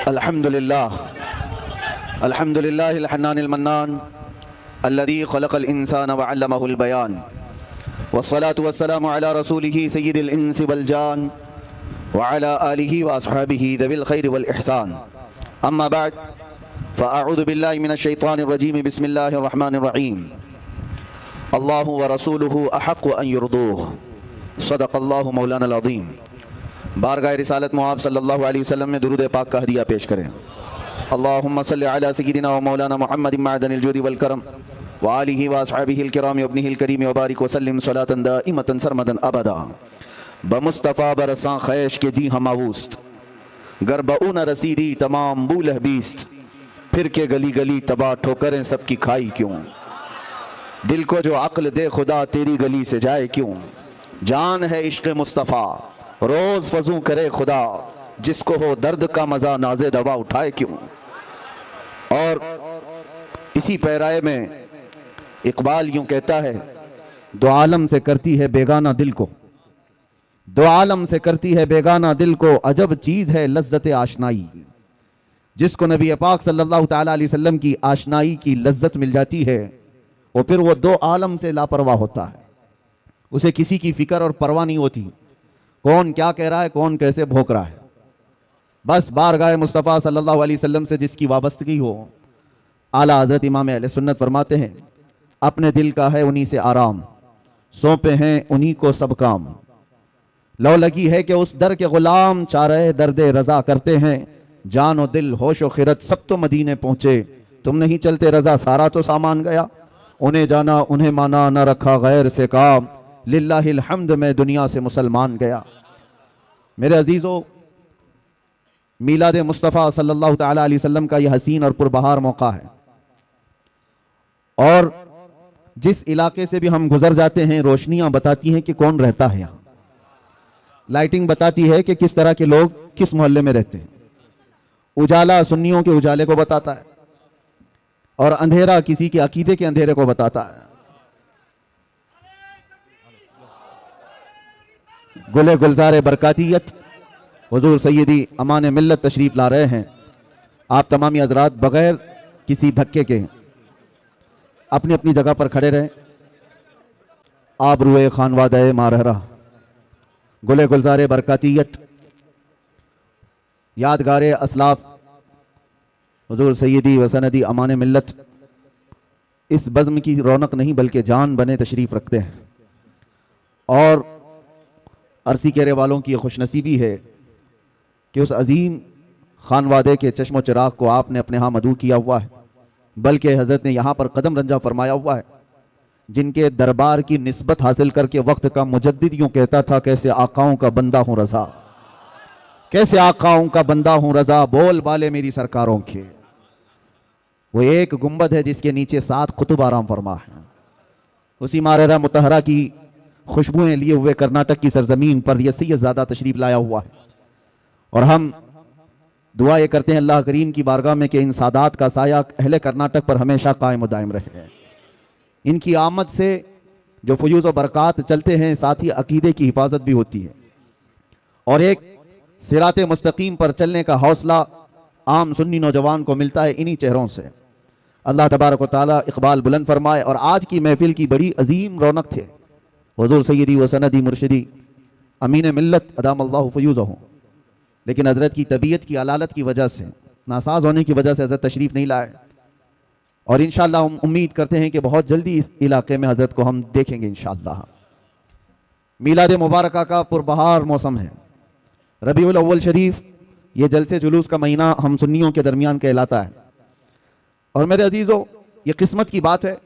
अल्हम्दुलिल्लाह अल्हम्दुलिल्लाहिल हन्नानिल मन्नान अल्लज़ी खलक़ल इंसान व अल्लमहुल बयान वस्सलातु वस्सलामु अला रसूलिही सय्यिदिल इंसि वल जान व अला आलिहि व अस्हाबिहि ज़विल खैरि वल इहसान अम्मा बअद फ़अऊज़ु बिल्लाहि मिनश शैतानिर रजीम बिस्मिल्लाहिर रहमानिर रहीम अल्लाहु व रसूलुहु अहक़्क़ु अन युरदूह सदक़ल्लाहु मौलाना अज़ीम। बारगाह रिसालत में आप सल्लल्लाहु अलैहि वसल्लम में दुरूद पाक का हदिया पेश करें। अल्लाहुम्मा सल्लि अला सय्यिदिना व मौलाना मुहम्मदिन मअदनिल जुदी वल करम व आलिहि व अस्हाबिहिल किराम व इब्निहिल करीम व बारिक व सल्लिम सलातन दाइमतन सरमदन अबदा बमुस्तफ़ा बरसां खैश के दी हमावूस्त गरबऊ न रसीदी तमाम बूलह बीस्त फिर के गली गली तबाह ठोकरें सबकी खाई क्यों। दिल को जो अक्ल दे खुदा तेरी गली से जाए क्यों। जान है इश्क़ मुस्तफ़ा रोज़ फजू करे खुदा जिसको हो दर्द का मज़ा नाज़े दवा उठाए क्यों। और इसी पैराए में इकबाल यूं कहता है, दो आलम से करती है बेगाना दिल को, दो आलम से करती है बेगाना दिल को, अजब चीज़ है लज्जत आशनाई। जिसको नबी पाक सल्लल्लाहु तआला अलैहि वसल्लम की आशनाई की लज्जत मिल जाती है और फिर वो दो आलम से लापरवाह होता है। उसे किसी की फिक्र और परवाह नहीं होती, कौन क्या कह रहा है, कौन कैसे भौंक रहा है। बस बारगाह मुस्तफ़ा सल्लल्लाहु अलैहि वसल्लम से जिसकी वाबस्तगी हो। आला हज़रत इमाम अहले सुन्नत फरमाते हैं, अपने दिल का है उन्हीं से आराम, सौंपे हैं उन्हीं को सब काम। लो लगी है कि उस दर के गुलाम चारे दर्दे रज़ा करते हैं। जान और दिल होश व खिरत सब तो मदीने पहुँचे, तुम नहीं चलते रज़ा सारा तो सामान गया। उन्हें जाना उन्हें माना न रखा गैर से काम, लिल्लाहिल हम्द में दुनिया से मुसलमान गया। मेरे अजीज़ों, मीलाद मुस्तफ़ा सल्लल्लाहु तआला अलैहि वसल्लम का यह हसीन और पुरबहार मौका है। और जिस इलाके से भी हम गुजर जाते हैं, रोशनियां बताती हैं कि कौन रहता है यहाँ। लाइटिंग बताती है कि किस तरह के लोग किस मोहल्ले में रहते हैं। उजाला सुन्नियों के उजाले को बताता है और अंधेरा किसी के अकीदे के अंधेरे को बताता है। गुले गुलजार बरकातियत हुजूर सैयदी अमान मिल्लत तशरीफ ला रहे हैं। आप तमामी हजरात बगैर किसी धक्के के अपनी अपनी जगह पर खड़े रहें। आप रुए खानवादे मारहरा गुले गुलजार बरकातियत यादगार असलाफ हुजूर सैयदी वसनदी अमान मिल्लत इस बज़्म की रौनक नहीं बल्कि जान बने तशरीफ़ रखते हैं। और अरसी केरे वालों की खुशनसीबी है कि उस अजीम खानवादे के चश्मो चिराग को आपने अपने यहाँ मदू किया हुआ है, बल्कि हज़रत ने यहाँ पर कदम रंजा फरमाया हुआ है। जिनके दरबार की निस्बत हासिल करके वक्त का मुजद्दिद यूँ कहता था, कैसे आकाओं का बंदा हूँ रज़ा, कैसे आकाओं का बंदा हूँ रज़ा, बोल बाले मेरी सरकारों के। वो एक गुंबद है जिसके नीचे 7 कुतुब आराम फरमा है। उसी मारहरा मुतहरा की खुशबुएं लिए हुए कर्नाटक की सरजमीन पर यह सैयद ज़ादा तशरीफ लाया हुआ है। और हम दुआ ये करते हैं अल्लाह करीम की बारगाह में कि इन सादात का साया अहले कर्नाटक पर हमेशा कायम दायम रहे। इनकी आमद से जो फयूज़ व बरक़ात चलते हैं, साथ ही अकीदे की हिफाजत भी होती है और एक सिराते मुस्तकीम पर चलने का हौसला आम सुन्नी नौजवान को मिलता है इन्हीं चेहरों से। अल्लाह तबारक व तआला इक़बाल बुलंद फरमाए। और आज की महफिल की बड़ी अजीम रौनक थे हुज़ूर सैयदी व सनदी मुर्शिदी अमीन मिल्लत अदामल्लाहु फ़यूज़हु, लेकिन हज़रत की तबीयत की अलालत की वजह से, नासाज होने की वजह से हज़रत तशरीफ़ नहीं लाए। और इंशाअल्लाह हम उम्मीद करते हैं कि बहुत जल्दी इस इलाके में हज़रत को हम देखेंगे इंशाअल्लाह। मीलाद मुबारका का पुरबहार मौसम है। रबीउल अव्वल शरीफ ये जलसे जुलूस का महीना हम सुन्नियों के दरमियान कहलाता है। और मेरे अजीज़ों, ये किस्मत की बात है।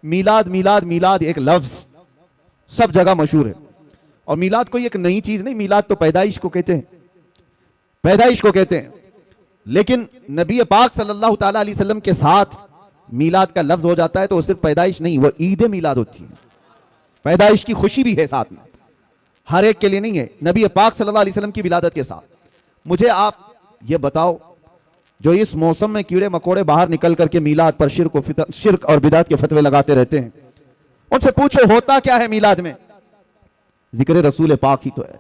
मीलाद मीलाद मीलाद एक लफ्ज़ सब जगह मशहूर है। और मीलाद कोई एक नई चीज़ नहीं, मीलाद तो पैदाइश को कहते हैं, पैदाइश को कहते हैं। लेकिन नबी पाक सल्लल्लाहु तआला अलैहि वसल्लम के साथ मीलाद का लफ्ज़ हो जाता है तो वो सिर्फ पैदाइश नहीं, वो ईद मीलाद होती है। पैदाइश की खुशी भी है साथ में, हर एक के लिए नहीं है। नबी पाक सल्लल्लाहु अलैहि वसल्लम की विलादत के साथ। मुझे आप ये बताओ, जो इस मौसम में कीड़े मकोड़े बाहर निकल करके मीलाद पर शिर्क और बिदात के फतवे लगाते रहते हैं, उनसे पूछो होता क्या है मीलाद में। जिक्र रसूल पाक ही तो है।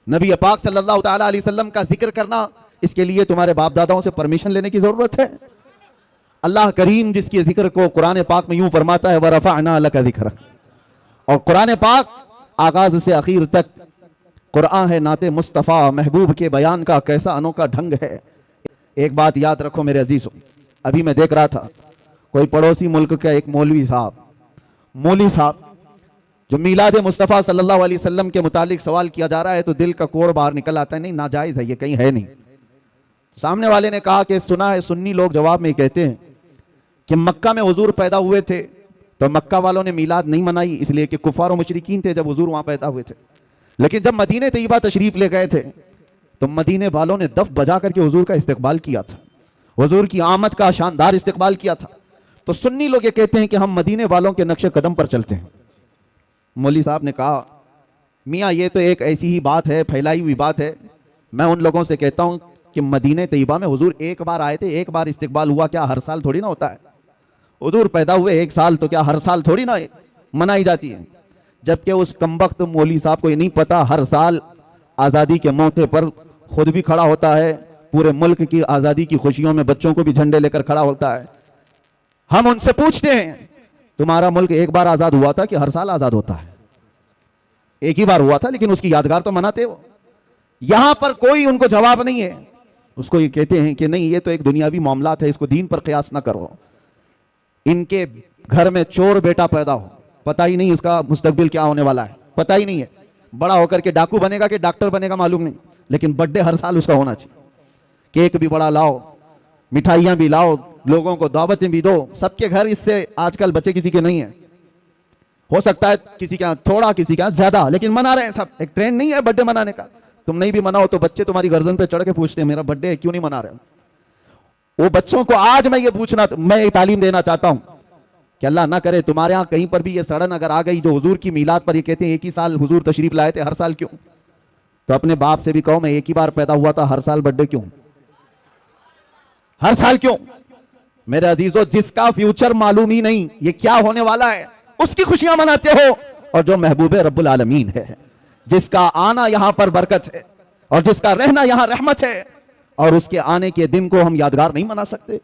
नबी पाक सल्लल्लाहु तआला अलैहि वसल्लम का जिक्र करना इसके लिए तुम्हारे बाप दादाओं से परमिशन लेने की जरूरत है? अल्लाह करीम जिसके जिक्र को कुरान पाक में यूं फरमाता है, वरफ़अना लका ज़िक्र, और कुरान पाक आगाज से आखिर तक कुरान है नाते मुस्तफ़ा महबूब के बयान का कैसा अनोखा ढंग है। एक बात याद रखो मेरे अजीजों, अभी मैं देख रहा था कोई पड़ोसी मुल्क का एक मौलवी साहब जो मीलाद मुस्तफ़ा सल्लल्लाहु अलैहि वसल्लम के मुतालिक सवाल किया जा रहा है तो दिल का कोड़ बाहर निकल आता है, नहीं नाजायज़ है ये, कहीं है नहीं। सामने वाले ने कहा कि सुना है, सुन्नी लोग जवाब में कहते हैं कि मक्का में हुजूर पैदा हुए थे तो मक्का वालों ने मीलाद नहीं मनाई इसलिए कि कुफार और मुशरिकीन थे जब हुजूर वहां पैदा हुए थे, लेकिन जब मदीने तैयबा तशरीफ ले गए थे तो मदीने वालों ने दफ बजा करके हुजूर का इस्तकबाल किया था, हुजूर की आमद का शानदार इस्तकबाल किया था। तो सुन्नी लोग ये कहते हैं कि हम मदीने वालों के नक्शे कदम पर चलते हैं। मौलवी साहब ने कहा, मियाँ ये तो एक ऐसी ही बात है, फैलाई हुई बात है। मैं उन लोगों से कहता हूँ कि मदीने तैयबा में हुजूर एक बार आए थे, एक बार इस्तकबाल हुआ, क्या हर साल थोड़ी ना होता है? हुजूर पैदा हुए एक साल तो क्या हर साल थोड़ी ना मनाई जाती है? जबकि उस कमबख्त मौलवी साहब को ये नहीं पता हर साल आज़ादी के मौके पर खुद भी खड़ा होता है, पूरे मुल्क की आज़ादी की खुशियों में बच्चों को भी झंडे लेकर खड़ा होता है। हम उनसे पूछते हैं तुम्हारा मुल्क एक बार आज़ाद हुआ था कि हर साल आज़ाद होता है? एक ही बार हुआ था, लेकिन उसकी यादगार तो मनाते वो। यहां पर कोई उनको जवाब नहीं है। उसको ये कहते हैं कि नहीं ये तो एक दुनियावी मामलात है, इसको दीन पर कयास ना करो। इनके घर में चोर बेटा पैदा हो, पता ही नहीं इसका मुस्तकबिल क्या होने वाला है, पता ही नहीं है, बड़ा होकर के डाकू बनेगा कि डॉक्टर बनेगा मालूम नहीं, लेकिन बर्थडे हर साल उसका होना चाहिए। केक भी बड़ा लाओ, मिठाइयां भी लाओ, लोगों को दावतें भी दो। सबके घर इससे आजकल बच्चे किसी के नहीं है, हो सकता है किसी के यहाँ थोड़ा किसी के यहाँ ज्यादा, लेकिन मना रहे हैं सब। एक ट्रेंड नहीं है बर्थडे मनाने का, तुम नहीं भी मनाओ तो बच्चे तुम्हारी गर्दन पे चढ़ के पूछते हैं मेरा बर्थडे है क्यों नहीं मना रहे हो। वो बच्चों को आज मैं ये तालीम देना चाहता हूं कि अल्लाह ना करे तुम्हारे यहाँ कहीं पर भी ये सड़न अगर आ गई जो हुजूर की मीलाद पर ये कहते हैं एक ही साल हुजूर तशरीफ लाए थे, हर साल क्यों? तो अपने बाप से भी कहो मैं एक ही बार पैदा हुआ था, हर साल बर्थडे क्यों, हर साल क्यों? मेरे अजीजों, जिसका फ्यूचर मालूम ही नहीं ये क्या होने वाला है उसकी खुशियां मनाते हो, और जो महबूब रब्बुल आलमीन है, जिसका आना यहां पर बरकत है और जिसका रहना यहां रहमत है, और उसके आने के दिन को हम यादगार नहीं मना सकते।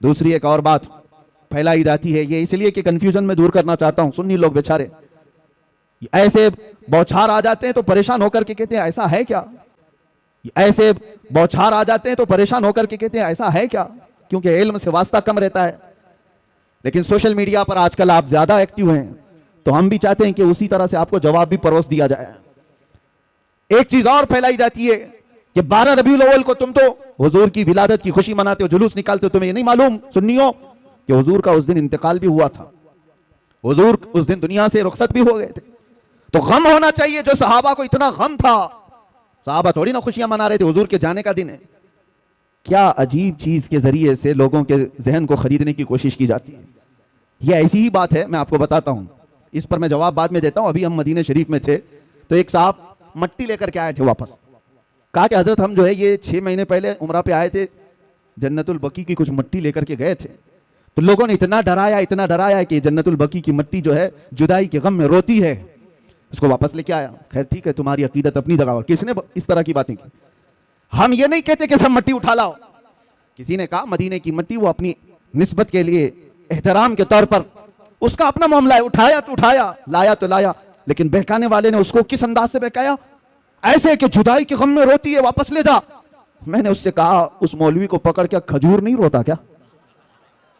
दूसरी एक और बात फैलाई जाती है, ये इसलिए कि कंफ्यूजन में दूर करना चाहता हूं। सुन्नी लोग बेचारे ऐसे बौछार आ जाते हैं तो परेशान होकर के कहते हैं ऐसा है क्या, ऐसे बौछार आ जाते हैं तो परेशान होकर के कहते हैं ऐसा है क्या, क्योंकि इल्म से वास्ता कम रहता है। लेकिन सोशल मीडिया पर आजकल आप ज्यादा एक्टिव हैं तो हम भी चाहते हैं कि उसी तरह से आपको जवाब भी परोस दिया जाए। एक चीज और फैलाई जाती है कि 12 रबीउल अव्वल को तुम तो हुजूर की विलादत की खुशी मनाते हो, जुलूस निकालते हो, तुम्हें ये नहीं मालूम सुन्नियों कि हुजूर का उस दिन इंतकाल भी हुआ था, हुजूर उस दिन दुनिया से रुखसत भी हो गए थे। तो गम होना चाहिए जो सहाबा को इतना गम था, सहाबा थोड़ी ना खुशियां मना रहे थे, हुजूर के जाने का दिन है। क्या अजीब चीज के जरिए से लोगों के जहन को खरीदने की कोशिश की जाती है। यह ऐसी ही बात है, मैं आपको बताता हूं, इस पर मैं जवाब बाद में देता हूं। अभी हम मदीने शरीफ में थे तो एक साहब मट्टी लेकर के आए थे वापस, कहा कि हजरत हम जो है ये 6 महीने पहले उम्रा पे आए थे, जन्नतुल बकी की कुछ मट्टी लेकर के गए थे। तो लोगों ने इतना डराया कि जन्नतुल बकी की मट्टी जो है जुदाई के गम में रोती है, उसको वापस लेके आया। खैर ठीक है, तुम्हारी अकीदत अपनी जगह, किसने इस तरह की बातें की? हम ये नहीं कहते कि सब मट्टी उठा लाओ। किसी ने कहा मदीने की मट्टी वो अपनी निस्बत के लिए एहतराम के तौर पर उसका अपना मामला है, उठाया तो उठाया, लाया तो लाया, लेकिन बहकाने वाले ने उसको किस अंदाज से बहकाया, ऐसे कि जुदाई के गम में रोती है, वापस ले जा। मैंने उससे कहा उस मौलवी को पकड़ के, खजूर नहीं रोता क्या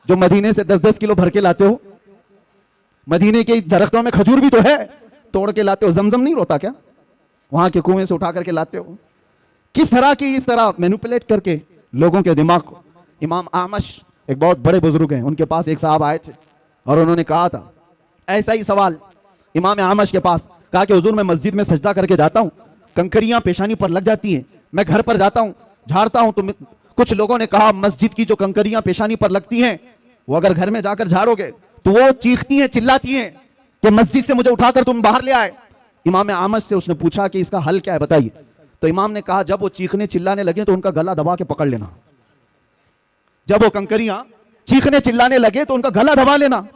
जो मदीने से 10-10 किलो भर के लाते हो? मदीने के दरख्तों में खजूर भी तो है, तोड़ के लाते हो। जमजम नहीं रोता क्या, वहां के कुएं से उठा करके लाते हो? किस तरह की इस तरह मैनिपुलेट करके लोगों के दिमाग को। इमाम आमश एक बहुत बड़े बुजुर्ग हैं, उनके पास एक साहब आए थे और उन्होंने कहा था ऐसा ही सवाल इमाम आमश के पास, कहा कि हुजूर मैं मस्जिद में सजदा करके जाता हूँ, कंकरियां पेशानी पर लग जाती हैं, मैं घर पर जाता हूँ झाड़ता हूँ, तो कुछ लोगों ने कहा मस्जिद की जो कंकरियां पेशानी पर लगती हैं वो अगर घर में जाकर झाड़ोगे तो वो चीखती हैं, चिल्लाती हैं कि मस्जिद से मुझे उठाकर तुम बाहर ले आए। इमाम आमश से उसने पूछा कि इसका हल क्या है बताइए। तो इमाम ने कहा जब वो चीखने चिल्लाने लगे तो उनका गला दबा के पकड़ लेना, जब वो कंकरियां चीखने चिल्लाने लगे तो उनका गला दबा लेना।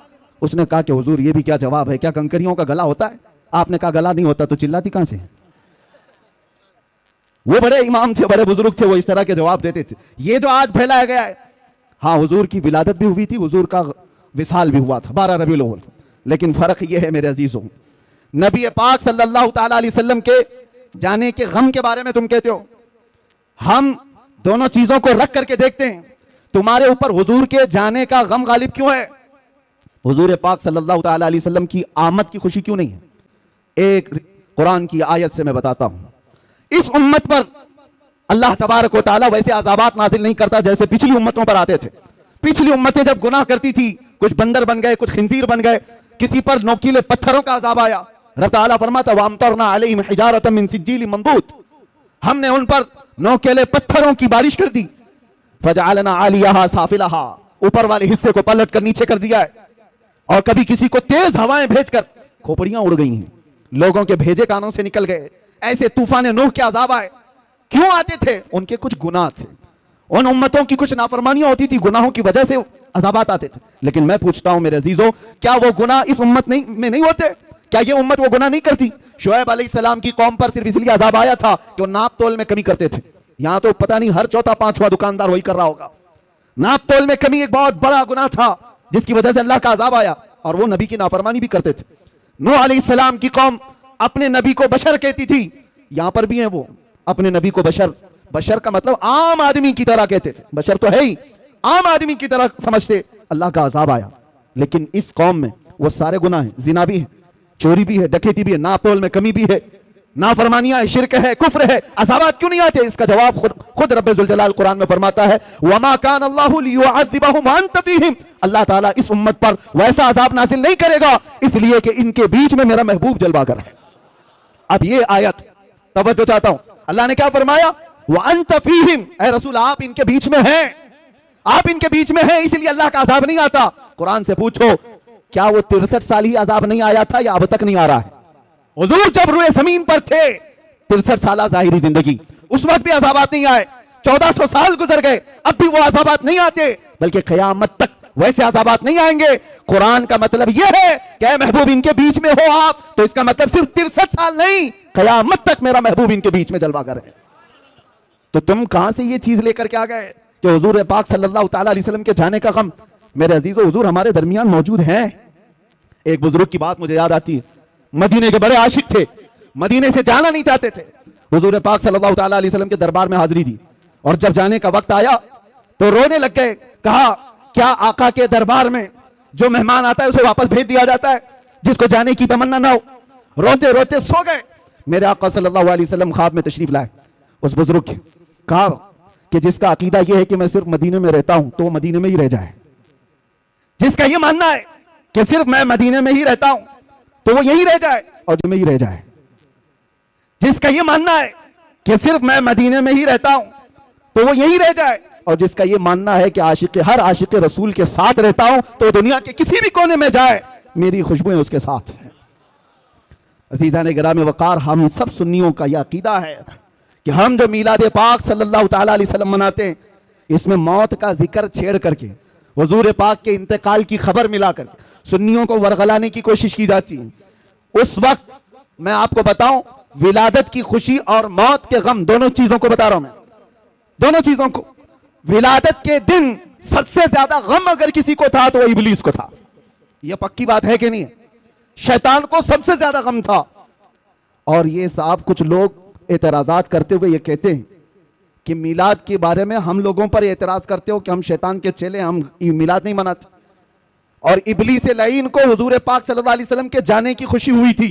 उसने कहा कि हुजूर ये भी क्या जवाब है, क्या कंकरियों का गला होता है? आपने कहा गला नहीं होता तो चिल्लाती कहां से? वो बड़े इमाम थे, बड़े बुजुर्ग थे, वो इस तरह के जवाब देते थे। ये जो आज फैलाया गया है, हाँ हुजूर की विलादत भी हुई थी, हुजूर का विसाल भी हुआ था 12 रबीउल अव्वल, लेकिन फर्क ये है मेरे अजीजों, नबी पाक सल्लल्लाहु ताला अलैहि वसल्लम के जाने के गम के बारे में तुम कहते हो। हम दोनों चीजों को रख करके देखते हैं, तुम्हारे ऊपर हुजूर के जाने का गम गालिब क्यों है? हुजूर पाक सल्लल्लाहु ताला अलैहि वसल्लम की आमद की खुशी क्यों नहीं है? एक कुरान की आयत से मैं बताता हूं। इस उम्मत पर अल्लाह तबारक व तआला वैसे अज़ाबात नाजिल नहीं करता जैसे पिछली उम्मतों पर आते थे। पिछली उम्मतें जब गुनाह करती थी, कुछ बंदर बन गए, कुछ खिंजीर बन गए, किसी पर नोकीले पत्थरों का अज़ाब आया, रब तआला फरमाता वअमतरना अलैहिम हिजारतम मिन सिज्जील मंदूद, हमने उन पर नोकीले पत्थरों की बारिश कर दी। फजअलना आलियाहा साफिलहा, ऊपर वाले हिस्से को पलट कर नीचे कर दिया है। और कभी किसी को तेज हवाएं भेजकर खोपड़ियां उड़ गई हैं, लोगों के भेजे कानों से निकल गए। ऐसे तूफान नूह के अज़ाब आए, क्यों आते थे? उनके कुछ गुनाह थे, उन उम्मतों की कुछ नाफरमानियां होती थी, गुनाहों की वजह से अज़ाबात आते थे। लेकिन मैं पूछता हूं मेरे अजीजों, क्या वो गुनाह इस उम्मत में नहीं होते? क्या ये उम्मत वो गुनाह नहीं करती? शुएब अलैहिस्सलाम की कौम पर सिर्फ इसलिए अज़ाब आया था कि वो नाप तोल में कमी करते थे। यहां तो पता नहीं हर चौथा पांचवा दुकानदार वही कर रहा होगा। नाप तोल में कमी एक बहुत बड़ा गुनाह था जिसकी वजह से अल्लाह का अज़ाब आया, और वो नबी की नाफरमानी भी करते थे। नूह अलैहिस्सलाम की कौम अपने नबी को बशर कहती थी, यहां पर भी है वो अपने नबी को बशर, बशर का मतलब आम आदमी की तरह कहते थे, बशर तो है ही, आम आदमी की तरह समझते। अल्लाह का अज़ाब आया, लेकिन इस कौम में वो सारे गुनाह हैं, जिना भी है, चोरी भी है, डकैती भी है, नापोल में कमी भी है, नाफरमानियां है, शिरक है, कुफ्र है, अज़ाबात क्यों नहीं आते? इसका जवाब खुद रब्बे जुल जलाल कुरान में फरमाता है वमा कान अल्लाहु लियुअज़्ज़िबहुम व अंत फीहिम, अल्लाह ताला इस उम्मत पर वैसा अज़ाब नाज़िल नहीं करेगा इसलिए कि इनके बीच में मेरा महबूब जलवा कर है। अब ये आयत तवज्जो चाहता हूं, अल्लाह ने क्या फरमाया? व अंत फीहिम, ऐ रसूल आप इनके बीच में हैं, आप इनके बीच में हैं, इसलिए अल्लाह का अज़ाब नहीं आता। कुरान से पूछो क्या वो 63 साल ही अज़ाब नहीं आया था या अब तक नहीं आ रहा है? हुजूर जब रुए जमीन पर थे 63 साल ज़ाहिरी जिंदगी, उस वक्त भी अज़ाबात नहीं आए। 1400 साल गुजर गए, अब भी वो अज़ाबात नहीं आते, बल्कि क़यामत तक वैसे अज़ाबात नहीं आएंगे। कुरान का मतलब यह है कि महबूब इनके बीच में हो आप, तो इसका मतलब सिर्फ 63 साल नहीं, क़यामत तक मेरा महबूब इनके बीच में जलवा कर है। तो तुम कहां से ये चीज लेकर के आ गए कि हुजूर पाक सल्लल्लाहु ताला अलैहि वसल्लम के जाने का गम? मेरे अजीजों, हुजूर हमारे दरमियान मौजूद हैं। एक बुजुर्ग की बात मुझे याद आती है, मदीने के बड़े आशिक थे, मदीने से जाना नहीं चाहते थे। हुजूर पाक सल्लल्लाहु ताला अलैहि वसल्लम के दरबार में हाजिरी दी, और जब जाने का वक्त आया तो रोने लग गए। कहा क्या आका के दरबार में जो मेहमान आता है उसे वापस भेज दिया जाता है, जिसको जाने की तमन्ना ना हो? रोते रोते सो गए। मेरे आका सल्लल्लाहु अलैहि वसल्लम ख्वाब में तशरीफ लाए उस बुजुर्ग के, कहा कि जिसका अकीदा यह है कि मैं सिर्फ मदीने में रहता हूं तो मदीने में ही रह जाए, जिसका यह मानना है कि सिर्फ मैं मदीने में ही रहता हूं तो वो यही रह जाए और जो में ही रह जाए, जिसका यह मानना है कि सिर्फ मैं मदीने में ही रहता हूं तो वो यही रह जाए, और जिसका यह मानना है कि हर आशिक रसूल के साथ रहता हूं तो दुनिया के किसी भी कोने में जाए मेरी खुशबुएं उसके साथ हैं। अज़ीज़ान गिराम वक़ार, हम सब सुन्नियों का यह अकीदा है कि हम जो मीलाद पाक सल्लल्लाहु ताला अलैहि वसल्लम मनाते हैं, इसमें मौत का जिक्र छेड़ करके हुजूर पाक के इंतकाल की खबर मिलाकर सुन्नियों को वरगलाने की कोशिश की जाती है। उस वक्त मैं आपको बताऊं, विलादत की खुशी और मौत के गम, दोनों चीजों को बता रहा हूं मैं, दोनों चीजों को। विलादत के दिन सबसे ज्यादा गम अगर किसी को था तो वो इब्लीस को था, यह पक्की बात है कि नहीं? शैतान को सबसे ज्यादा गम था। और ये साहब कुछ लोग एतराजात करते हुए ये कहते हैं कि मिलाद के बारे में हम लोगों पर एतराज करते हो कि हम शैतान के चेले, हम मिलाद नहीं मनाते, और इब्लीस लईन को हुजूर पाक सल्लल्लाहु अलैहि वसल्लम के जाने की खुशी हुई थी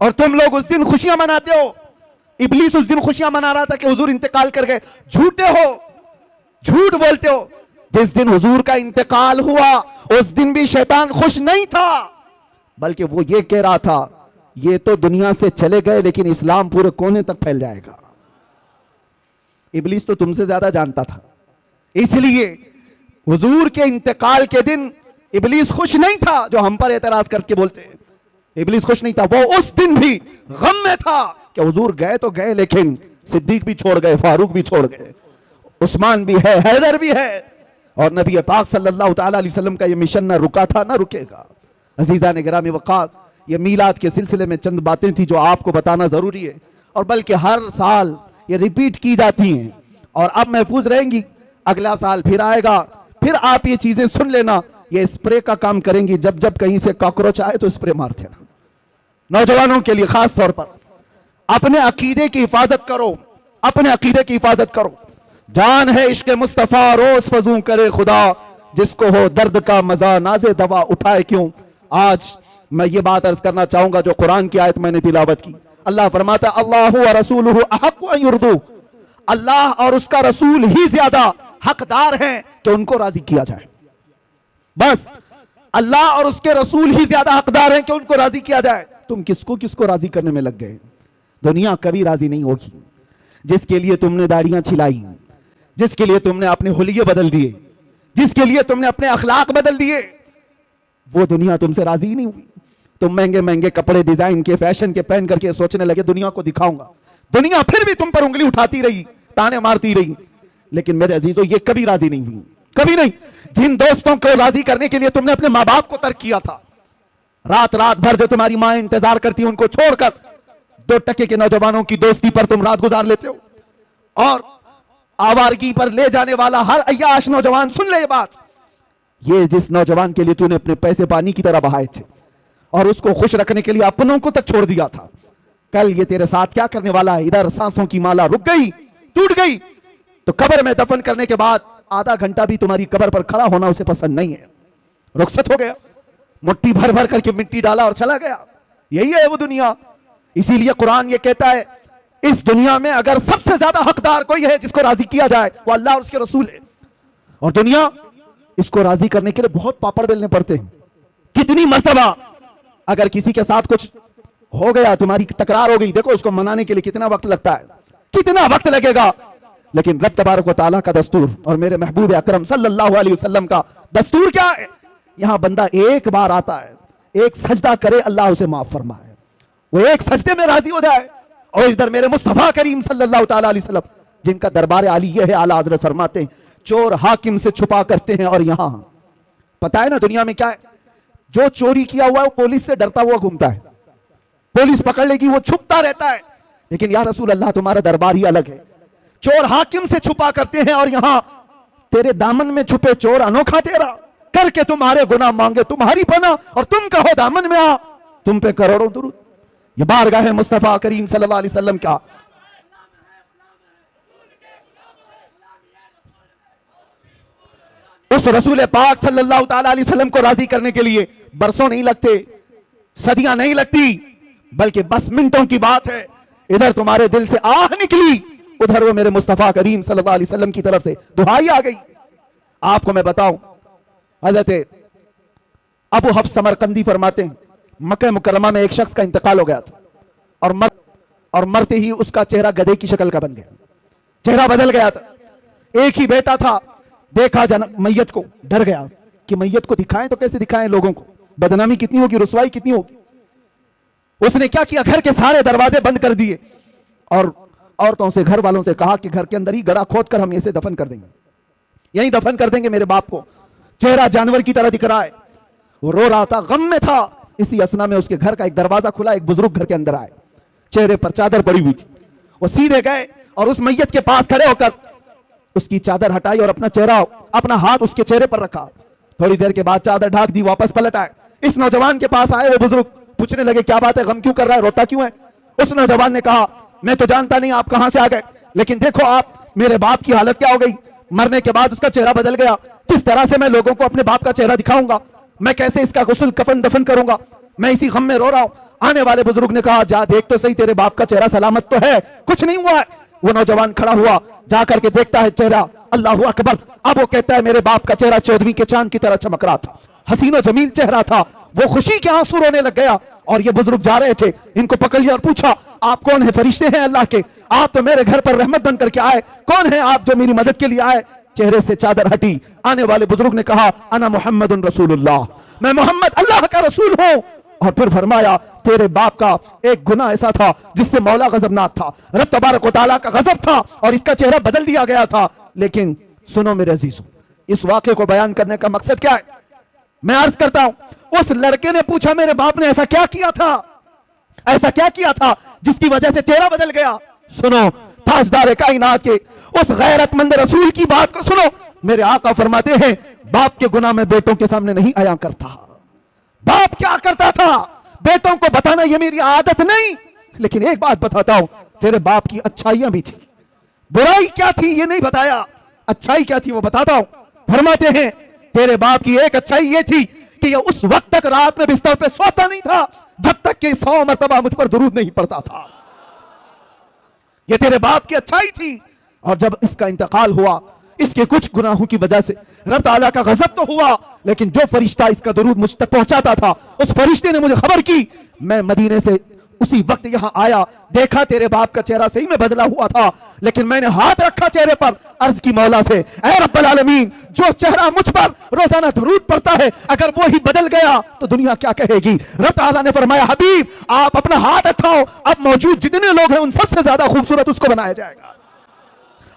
और तुम लोग उस दिन खुशियां मनाते हो। इब्लीस उस दिन खुशियां मना रहा था कि हुजूर इंतकाल कर गए। झूठे हो, झूठ बोलते हो। जिस दिन हुजूर का इंतकाल हुआ उस दिन भी शैतान खुश नहीं था, बल्कि वो ये कह रहा था ये तो दुनिया से चले गए लेकिन इस्लाम पूरे कोने तक फैल जाएगा। इब्लीस तो तुमसे ज्यादा जानता था, इसलिए हुजूर के इंतकाल के दिन इब्लीस खुश नहीं था जो हम पर एतराज करके बोलते हैं। इब्लीस खुश नहीं था, वो उस दिन भी गम में था कि हुजूर गए तो गए लेकिन सिद्दीक भी छोड़ गए, फारूक भी छोड़ गए, उस्मान भी है, हैदर भी है, और नबी पाक सल्लल्लाहु ताला अलैहि वसल्लम का ये मिशन ना रुका था ना रुकेगा। अजीज़ान गिरामी वक़ार, ये मीलाद के सिलसिले में चंद बातें थी जो आपको बताना जरूरी है, और बल्कि हर साल ये रिपीट की जाती हैं और अब महफूज रहेंगी। अगला साल फिर आएगा, फिर आप ये चीजें सुन लेना। ये स्प्रे का काम करेंगी, जब जब कहीं से कॉकरोच आए तो स्प्रे मार देना। नौजवानों के लिए खास तौर पर अपने अकीदे की हिफाजत करो, अपने अकीदे की हिफाजत करो। जान है इश्क मुस्तफा रोज फजू करे खुदा, जिसको हो दर्द का मजा नाजे दवा उठाए क्यों। आज मैं ये बात अर्ज करना चाहूंगा जो कुरान की आयत मैंने तिलावत की। अल्लाह फरमाता अल्लाहु व रसूलुहु अहक्कु अन युर्दू, अल्लाह और उसका रसूल ही ज्यादा हकदार हैं कि उनको राजी किया जाए। बस अल्लाह और उसके रसूल ही ज्यादा हकदार हैं कि उनको राजी किया जाए। तुम किसको किसको राजी करने में लग गए। दुनिया कभी राजी नहीं होगी। जिसके लिए तुमने दाढ़ियां छिलाई, जिसके लिए तुमने अपने हुलिये बदल दिए, जिसके लिए तुमने अपने अखलाक बदल दिए, वो दुनिया तुमसे राजी ही नहीं हुई। तुम महंगे महंगे कपड़े डिजाइन के फैशन के पहन करके सोचने लगे दुनिया को दिखाऊंगा। दुनिया फिर भी तुम पर उंगली उठाती रही, ताने मारती रही, लेकिन मेरे अजीजों ये कभी राजी नहीं हुई, कभी नहीं। जिन दोस्तों को राजी करने के लिए तुमने अपने माँ बाप को तर्क किया था, रात रात भर जो तुम्हारी मां इंतजार करती है उनको छोड़कर 2 टके के नौजवानों की दोस्ती पर तुम रात गुजार लेते हो। और आवारगी पर ले जाने वाला हर अय्याश नौजवान, सुन ले ये बात, ये जिस नौजवान के लिए तूने अपने पैसे पानी की तरह बहाए थे और उसको खुश रखने के लिए अपनों को तक छोड़ दिया था, कल ये तेरे साथ क्या करने वाला है। इधर सांसों की माला रुक गई, टूट गई, तो कब्र में दफन करने के बाद आधा घंटा भी तुम्हारी कब्र पर खड़ा होना उसे पसंद नहीं है। रुखसत हो गया, मुट्ठी भर भर करके मिट्टी डाला और चला गया। यही है वो दुनिया। इसीलिए कुरान ये कहता है इस दुनिया में अगर सबसे ज्यादा हकदार कोई है जिसको राजी किया जाए वो अल्लाह और उसके रसूल है। और दुनिया इसको राजी करने के लिए बहुत पापड़ बेलने पड़ते हैं। कितनी मर्तबा अगर किसी के साथ कुछ हो गया, तुम्हारी तकरार हो गई, देखो उसको मनाने के लिए कितना वक्त लगता है, कितना वक्त लगेगा। लेकिन रब तबारक व तआला का दस्तूर और मेरे महबूब अकरम सल्लल्लाहु अलैहि वसल्लम का दस्तूर क्या है। यहां बंदा एक बार आता है, एक सजदा करे, अल्लाह उसे माफ फरमाए, वो एक सजदे में राजी हो जाए। और इधर मेरे मुस्तफा करीम सल्लल्लाहु तआला अलैहि वसल्लम जिनका दरबार आली यह है, आला हज़रत फरमाते हैं चोर हाकिम से छुपा करते हैं। और यहां पता है ना दुनिया में क्या है, जो चोरी किया हुआ है वो पुलिस से डरता हुआ घूमता है, पुलिस पकड़ लेगी वो छुपता रहता है। लेकिन या रसूल अल्लाह तुम्हारा दरबार ही अलग है। चोर हाकिम से छुपा करते हैं और यहां तेरे दामन में छुपे चोर अनोखा तेरा, करके तुम्हारे गुनाह मांगे तुम्हारी पनाह और तुम कहो दामन में आ, तुम पे करोड़ों दुरूद। ये बारगाह है मुस्तफा करीम सल्लल्लाहु अलैहि वसल्लम का। उस रसूल पाक सल्लल्लाहु ताला अलैहि वसल्लम को राजी करने के लिए बरसों नहीं लगते, सदियां नहीं लगती, बल्कि बस मिनटों की बात है। इधर तुम्हारे दिल से आह निकली, उधर वो मेरे मुस्तफा करीम सल्लल्लाहु अलैहि वसल्लम की तरफ से दुहाई आ गई। आपको मैं बताऊं, हजरत अबू हफ्स समरकंदी फरमाते हैं मक्का मुकर्रमा में एक शख्स का इंतकाल हो गया था और मरते ही उसका चेहरा गधे की शक्ल का बन गया, चेहरा बदल गया था। एक ही बेटा था, देखा मैयत को, डर गया कि मैयत को दिखाएं तो कैसे दिखाएं लोगों को, बदनामी कितनी होगी, रुसवाई कितनी होगी। उसने क्या किया, घर के सारे दरवाजे बंद कर दिए और औरतों से, घर वालों से कहा कि घर के अंदर ही गड़ा खोद कर हम इसे दफन कर देंगे, यहीं दफन कर देंगे मेरे बाप को। चेहरा जानवर की तरह दिख रहा है, वो रो रहा था, गम में था। इसी असना में उसके घर का एक दरवाजा खुला, एक बुजुर्ग घर के अंदर आए, चेहरे पर चादर पड़ी हुई थी। वो सीधे गए और उस मैयत के पास खड़े होकर उसकी चादर हटाई और अपना चेहरा, अपना हाथ उसके चेहरे पर रखा। थोड़ी देर के बाद चादर ढाक दी, वापस पलट आए। इस नौजवान के पास आए वो बुजुर्ग, पूछने लगे क्या बात है, गम क्यों कर रहा है, रोता क्यों है। उस नौजवान ने कहा मैं तो जानता नहीं आप कहां से आ गए, लेकिन देखो आप मेरे बाप की हालत क्या हो गई, मरने के बाद उसका चेहरा बदल गया। किस तरह से मैं लोगों को अपने बाप का चेहरा दिखाऊंगा, मैं कैसे इसका गुस्ल कफन दफन करूंगा, मैं इसी गम में रो रहा हूं। आने वाले बुजुर्ग ने कहा जा देख तो सही, तेरे बाप का चेहरा सलामत तो है, कुछ नहीं हुआ है। वो नौजवान खड़ा हुआ, जाकर के देखता है चेहरा, अल्लाहू अकबर। अब वो कहता है मेरे बाप का चेहरा 14वीं के चांद की तरह चमक रहा था, हसीनो जमील चेहरा था। वो खुशी के आंसू रोने लग गया। और ये बुजुर्ग जा रहे थे, इनको पकड़ लिया और पूछा आप कौन है, फरिश्ते हैं अल्लाह के, आप तो मेरे घर पर रहमत बन करके आए, कौन है आप जो मेरी मदद के लिए आए। चेहरे से चादर हटी। आने वाले बुजुर्ग ने कहा अना मुहम्मदुन रसूलुल्लाह, मैं मोहम्मद अल्लाह का रसूल हूं। और फिर फरमाया तेरे बाप का एक गुनाह ऐसा था जिससे मौला गजबनाक था, रब तबारक व तआला का गजब था और इसका चेहरा बदल दिया गया था। लेकिन सुनो मेरे अजीजों, इस वाक़े को बयान करने का मकसद क्या है, मैं अर्ज करता हूं। उस लड़के ने पूछा मेरे बाप ने ऐसा क्या किया था जिसकी वजह से चेहरा बदल गया। सुनो, ताजदार कायनात के उस गैरतमंद रसूल की बात को सुनो। मेरे आका फरमाते हैं, बाप के गुनाह में बेटों के सामने नहीं आया करता। बाप क्या करता था, बेटों को बताना ये मेरी आदत नहीं, लेकिन एक बात बताता हूं, तेरे बाप की अच्छाइयां भी थी, बुराई क्या थी ये नहीं बताया, अच्छाई क्या थी वो बताता हूं। फरमाते हैं, तेरे बाप की एक अच्छाई ये थी कि ये उस वक्त तक रात में बिस्तर पे सोता नहीं था जब तक कि 100 मरतबा मुझ पर दुरूद नहीं पड़ता था। ये तेरे बाप की अच्छाई थी। और जब इसका इंतकाल हुआ, इसके कुछ गुनाहों की वजह से रब ताला का गजब तो हुआ, लेकिन जो फरिश्ता इसका दुरूद मुझ तक पहुंचाता था, उस फरिश्ते ने मुझे खबर की। मैं मदीने से उसी वक्त यहां आया, देखा तेरे बाप का चेहरा सही में बदला हुआ था, लेकिन मैंने हाथ रखा चेहरे पर, अर्ज की मौला से, ऐ रब्बुल आलमीन, जो चेहरा मुझ पर रोजाना दुरूद पड़ता है, अगर वो ही बदल गया तो दुनिया क्या कहेगी। रब ताला ने फरमाया, हबीब आप अपना हाथ उठाओ, अब मौजूद जितने लोग हैं उन सबसे ज्यादा खूबसूरत उसको बनाया जाएगा।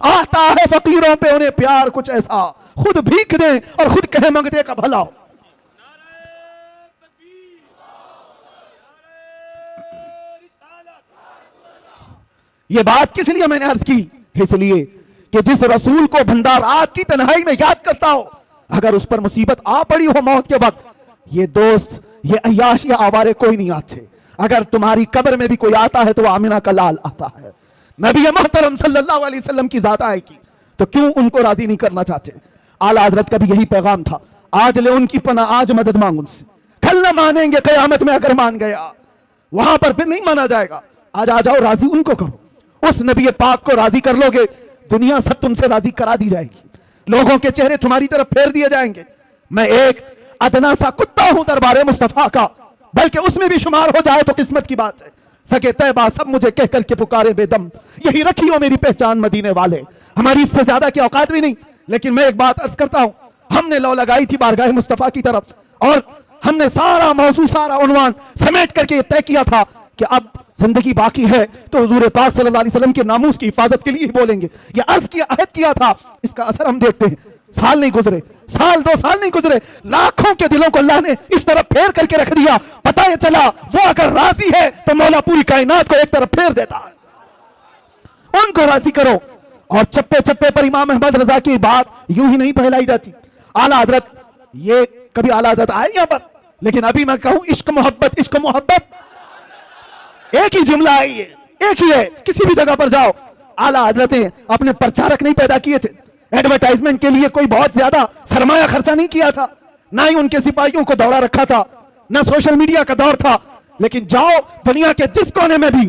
आता है फकीरों पे उन्हें प्यार कुछ ऐसा, खुद भीख दे और खुद कहे मंगते का भला हो। ये बात किस लिए मैंने अर्ज की, इसलिए कि जिस रसूल को बंदा रात की तन्हाई में याद करता हो, अगर उस पर मुसीबत आ पड़ी हो मौत के वक्त, ये दोस्त, ये अय्याश, ये आवारे कोई नहीं आते। अगर तुम्हारी कब्र में भी कोई आता है तो आमिना का लाल आता है, नबी मोहतरम सल्लल्लाहु अलैहि वसल्लम की जात आएगी, तो क्यों उनको राजी नहीं करना चाहते। आला हजरत का भी यही पैगाम था, आज ले उनकी पनाह, आज मदद मांग उनसे, कल न मानेंगे कयामत में अगर मान गया, वहां पर फिर नहीं माना जाएगा। आज आ जाओ, राजी उनको करो, उस नबी पाक को राजी कर लोगे, दुनिया सब तुमसे राजी करा दी जाएगी, लोगों के चेहरे तुम्हारी तरफ फेर दिए जाएंगे। मैं एक अदना सा कुत्ता हूं दरबारे मुस्तफा का, बल्कि उसमें भी शुमार हो जाए तो किस्मत की बात है। सके तैबा सब मुझे कह करके पुकारे बेदम, यही रखी हो मेरी पहचान मदीने वाले, हमारी इससे ज्यादा की औकात भी नहीं। लेकिन मैं एक बात अर्ज करता हूं, हमने लौ लगाई थी बारगाह मुस्तफा की तरफ, और हमने सारा मौजू, सारा उन्वान समेट करके तय किया था कि अब जिंदगी बाकी है तो हुजूर पाक सल्लल्लाहु अलैहि वसल्लम के नामूस की हिफाजत के लिए ही बोलेंगे। ये अर्ज किया, अहद किया था, इसका असर हम देखते हैं। साल नहीं गुजरे, साल 2 साल नहीं गुजरे, लाखों के दिलों को अल्लाह ने इस तरफ फेर करके रख दिया। पता ये चला वो अगर राजी है तो मौला पूरी कायनात को एक तरफ फेर देता है। उनको राजी करो। और चप्पे चप्पे पर इमाम अहमद रजा की बात यूं ही नहीं फैलाई जाती। आला हजरत, ये कभी आला हजरत आए यहां पर, लेकिन अभी मैं कहूं इश्क मोहब्बत, इश्क मोहब्बत एक ही जुमला है, ये एक ही है। किसी भी जगह पर जाओ, आला हजरत ने अपने प्रचारक नहीं पैदा किए थे, एडवर्टाइजमेंट के लिए कोई बहुत ज्यादा सरमाया खर्चा नहीं किया था, ना ही उनके सिपाहियों को दौड़ा रखा था, ना सोशल मीडिया का दौर था। लेकिन जाओ दुनिया के जिस कोने में भी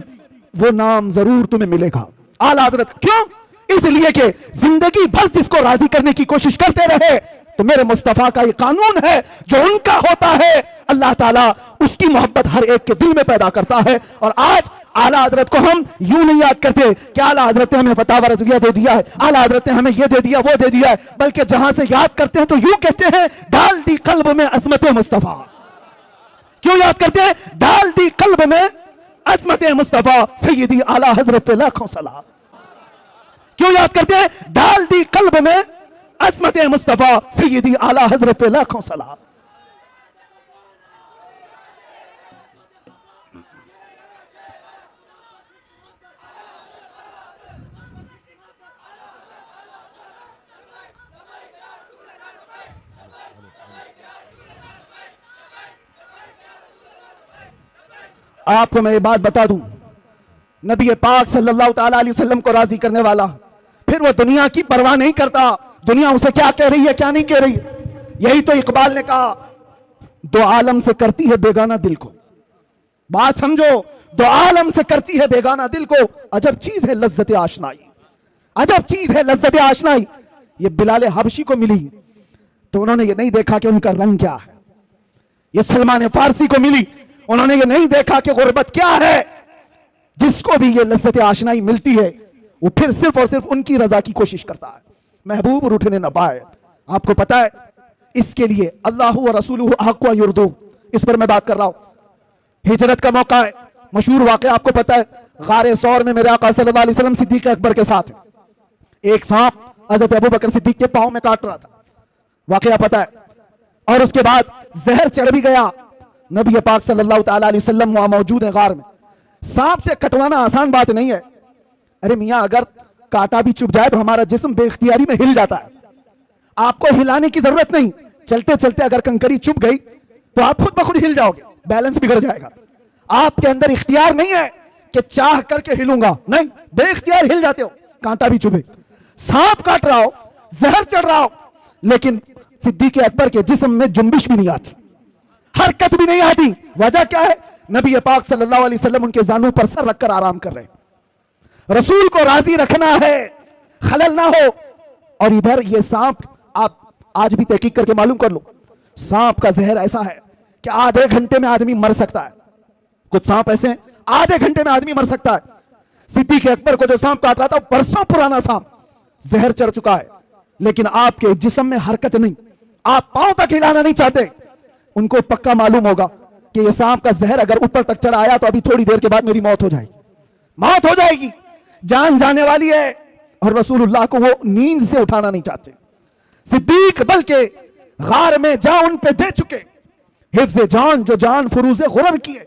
वो नाम जरूर तुम्हें मिलेगा, आला हजरत। क्यों? इसलिए कि जिंदगी भर जिसको राजी करने की कोशिश करते रहे, तो मेरे मुस्तफा का ये कानून है, जो उनका होता है अल्लाह ताला उसकी मोहब्बत हर एक के दिल में पैदा करता है। और आज आला हजरत को हम यूं नहीं याद करते कि आला हजरत ने हमें फतावा रज़विया दे दिया है, आला हजरत ने हमें ये दे दिया, वो दे दिया है, बल्कि जहां से याद करते हैं तो यूं कहते हैं, डाल दी कल्ब में अजमत मुस्तफा। क्यों याद करते हैं? डाल दी कल्ब में अजमत मुस्तफा सैयदी आला हजरत पे लाखों सलाम। क्यों याद करते हैं? डाल दी कल्ब में अजमत मुस्तफा सैयदी आला हजरत पे लाखों सलाम। आपको मैं ये बात बता दूं, नबी पाक सल्लल्लाहु ताला अलैहि वसल्लम को राजी करने वाला, फिर वो दुनिया की परवाह नहीं करता, दुनिया उसे क्या कह रही है क्या नहीं कह रही है। यही तो इकबाल ने कहा, दो आलम से करती है बेगाना दिल को। बात समझो, दो आलम से करती है बेगाना दिल को, अजब चीज है लज्जत आशनाई, अजब चीज है लज्जत आशनाई। ये बिलाल हबशी को मिली तो उन्होंने ये नहीं देखा कि उनका रंग क्या है। ये सलमान फारसी को मिली, उन्होंने ये नहीं देखा कि गुर्बत क्या है। जिसको भी ये लज्जत आशनाई मिलती है, वो फिर सिर्फ और सिर्फ उनकी रजा की कोशिश करता है, महबूब उठने न पाए। आपको पता है, इसके लिए अल्लाह व रसूलुहु अहक्कु अन युर्दू, इस पर मैं बात कर रहा हूं। हिजरत का मौका है, मशहूर वाकया आपको पता है, गारे सौर में मेरे आका सल्लल्लाहु अलैहि वसल्लम सिद्दीक अकबर के साथ एक सांप हजरत अबू बकर सिद्दीक के पांव में काट रहा था, वाकया पता है। और उसके बाद जहर चढ़ भी गया, नबी पाक सल्लल्लाहु ताला अलैहि वसल्लम वहां मौजूद है गार में। सांप से कटवाना आसान बात नहीं है, अरे मियां, अगर कांटा भी चुभ जाए तो हमारा जिस्म बेख्तियारी में हिल जाता है, आपको हिलाने की जरूरत नहीं। चलते चलते अगर कंकरी चुभ गई तो आप खुद ब खुद हिल जाओगे, बैलेंस बिगड़ जाएगा। आपके अंदर इख्तियार नहीं है कि चाह करके हिलूंगा, नहीं, बेइख्तियार हिल जाते हो, कांटा भी चुभे। सांप काट रहा हो, जहर चढ़ रहा हो, लेकिन सिद्दीक अकबर के जिस्म में जुम्बिश भी नहीं आती, हरकत भी नहीं आती। वजह क्या है? नबी पाक सल्लल्लाहु अलैहि वसल्लम उनके जानू पर सर रखकर आराम कर रहे हैं। रसूल को राजी रखना है, खलल ना हो। और इधर ये सांप, आप आज भी तहकीक करके मालूम कर लो, सांप का जहर ऐसा है कि आधे घंटे में आदमी मर सकता है। कुछ सांप ऐसे हैं आधे घंटे में आदमी मर सकता है। सिद्दीक अकबर को जो सांप काट रहा था, बरसों पुराना सांप, जहर चढ़ चुका है, लेकिन आपके जिस्म में हरकत नहीं, आप पांव तक हिलाना नहीं चाहते। उनको पक्का मालूम होगा कि ये सांप का जहर अगर ऊपर तक चढ़ा आया तो अभी थोड़ी देर के बाद मेरी मौत हो जाएगी, मौत हो जाएगी, जान जाने वाली है। और रसूलुल्लाह को वो नींद से उठाना नहीं चाहते। सिद्दीक बल्कि गार में जान उन पे दे चुके, हिफ्ज़े जान जो जान फुरूज़े गुरर की है।